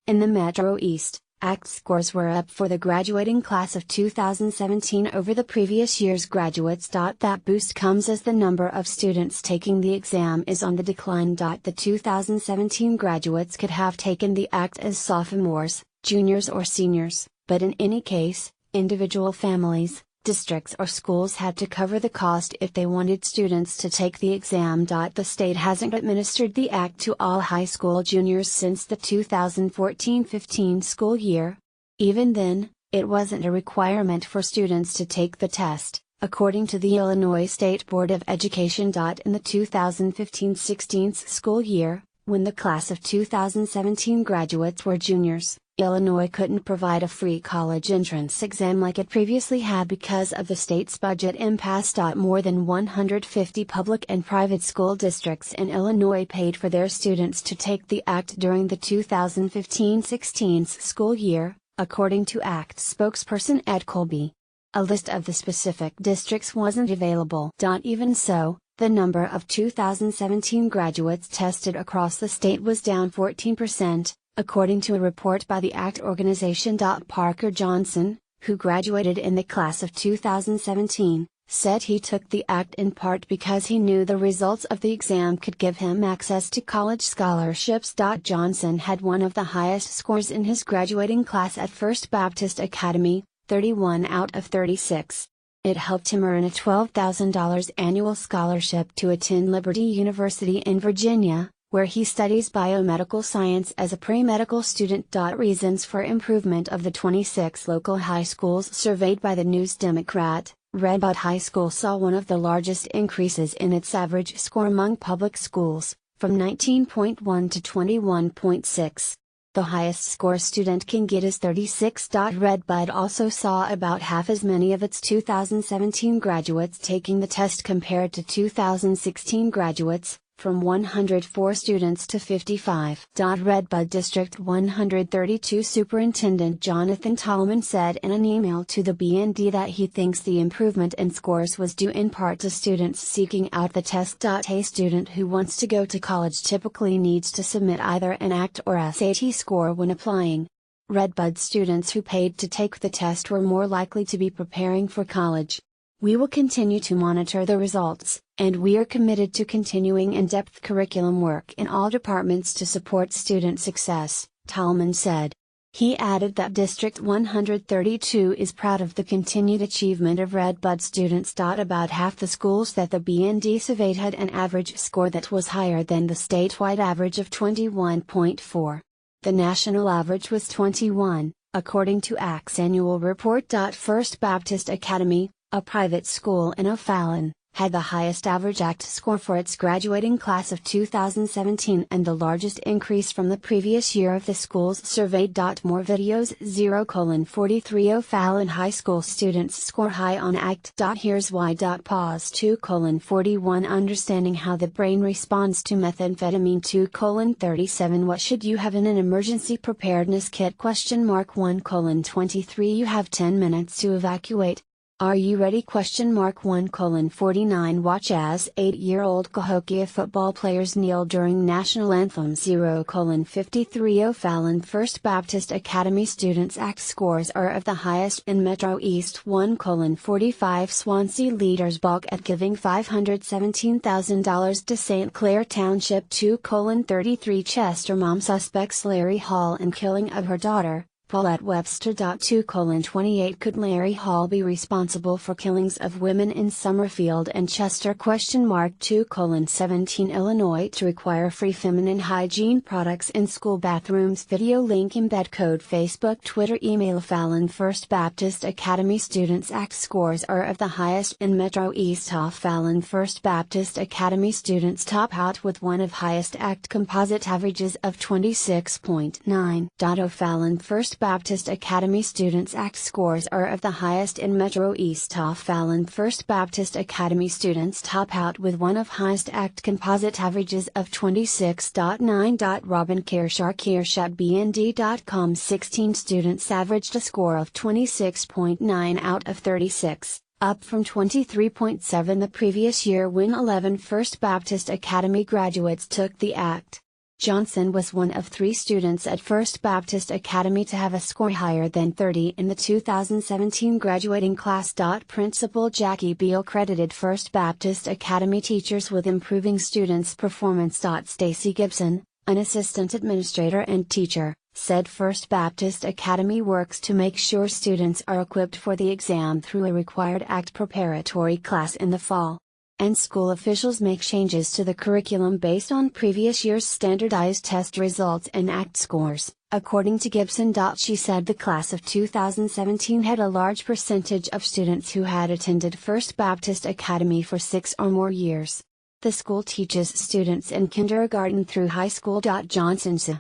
In the Metro East, ACT scores were up for the graduating class of 2017 over the previous year's graduates. That boost comes as the number of students taking the exam is on the decline. The 2017 graduates could have taken the ACT as sophomores, juniors or seniors, but in any case, individual families, districts or schools had to cover the cost if they wanted students to take the exam. The state hasn't administered the ACT to all high school juniors since the 2014-15 school year. Even then, it wasn't a requirement for students to take the test, according to the Illinois State Board of Education. In the 2015-16 school year, when the class of 2017 graduates were juniors, Illinois couldn't provide a free college entrance exam like it previously had because of the state's budget impasse. More than 150 public and private school districts in Illinois paid for their students to take the ACT during the 2015-16 school year, according to ACT spokesperson Ed Colby. A list of the specific districts wasn't available. Even so, the number of 2017 graduates tested across the state was down 14%. According to a report by the ACT organization. Parker Johnson, who graduated in the class of 2017, said he took the ACT in part because he knew the results of the exam could give him access to college scholarships. Johnson had one of the highest scores in his graduating class at First Baptist Academy, 31 out of 36. It helped him earn a $12,000 annual scholarship to attend Liberty University in Virginia, where he studies biomedical science as a pre-medical student. Reasons for improvement of the 26 local high schools surveyed by the News Democrat, Redbud High School saw one of the largest increases in its average score among public schools, from 19.1 to 21.6. The highest score a student can get is 36. Redbud also saw about half as many of its 2017 graduates taking the test compared to 2016 graduates, from 104 students to 55. Redbud District 132 Superintendent Jonathan Tallman said in an email to the BND that he thinks the improvement in scores was due in part to students seeking out the test. A student who wants to go to college typically needs to submit either an ACT or SAT score when applying. Redbud students who paid to take the test were more likely to be preparing for college. We will continue to monitor the results, and we are committed to continuing in-depth curriculum work in all departments to support student success, Tallman said. He added that District 132 is proud of the continued achievement of Redbud students. About half the schools that the BND surveyed had an average score that was higher than the statewide average of 21.4. The national average was 21, according to ACT's annual report. First Baptist Academy, a private school in O'Fallon, had the highest average ACT score for its graduating class of 2017 and the largest increase from the previous year of the schools surveyed. More videos 0:43 O'Fallon High School students score high on ACT. Here's why. Pause 2:41 Understanding how the brain responds to methamphetamine 2:37 What should you have in an emergency preparedness kit? 1:23 You have 10 minutes to evacuate. Are you ready? 1:49 Watch as 8-year-old Cahokia football players kneel during national anthem. 0:53 O'Fallon First Baptist Academy students' ACT scores are of the highest in Metro East. 1:45 Swansea leaders balk at giving $517,000 to St. Clair Township. 2:33 Chester mom suspects Larry Hall in killing of her daughter, Paulette Webster. 2:28 Could Larry Hall be responsible for killings of women in Summerfield and Chester? 2:17 Illinois to require free feminine hygiene products in school bathrooms. Video link embed code Facebook Twitter email. O'Fallon First Baptist Academy students' ACT scores are of the highest in Metro East. O'Fallon First Baptist Academy students top out with one of highest ACT composite averages of 26.9. O'Fallon First Baptist Academy students' ACT scores are of the highest in Metro East. O'Fallon First Baptist Academy students top out with one of highest ACT composite averages of 26.9. Robin Kirsch at BND.com 16 students averaged a score of 26.9 out of 36, up from 23.7 the previous year when 11 First Baptist Academy graduates took the ACT. Johnson was one of 3 students at First Baptist Academy to have a score higher than 30 in the 2017 graduating class. Principal Jackie Beal credited First Baptist Academy teachers with improving students' performance. Stacy Gibson, an assistant administrator and teacher, said First Baptist Academy works to make sure students are equipped for the exam through a required ACT preparatory class in the fall. And school officials make changes to the curriculum based on previous year's standardized test results and ACT scores, according to Gibson. She said the class of 2017 had a large percentage of students who had attended First Baptist Academy for 6 or more years. The school teaches students in kindergarten through high school. Johnson said.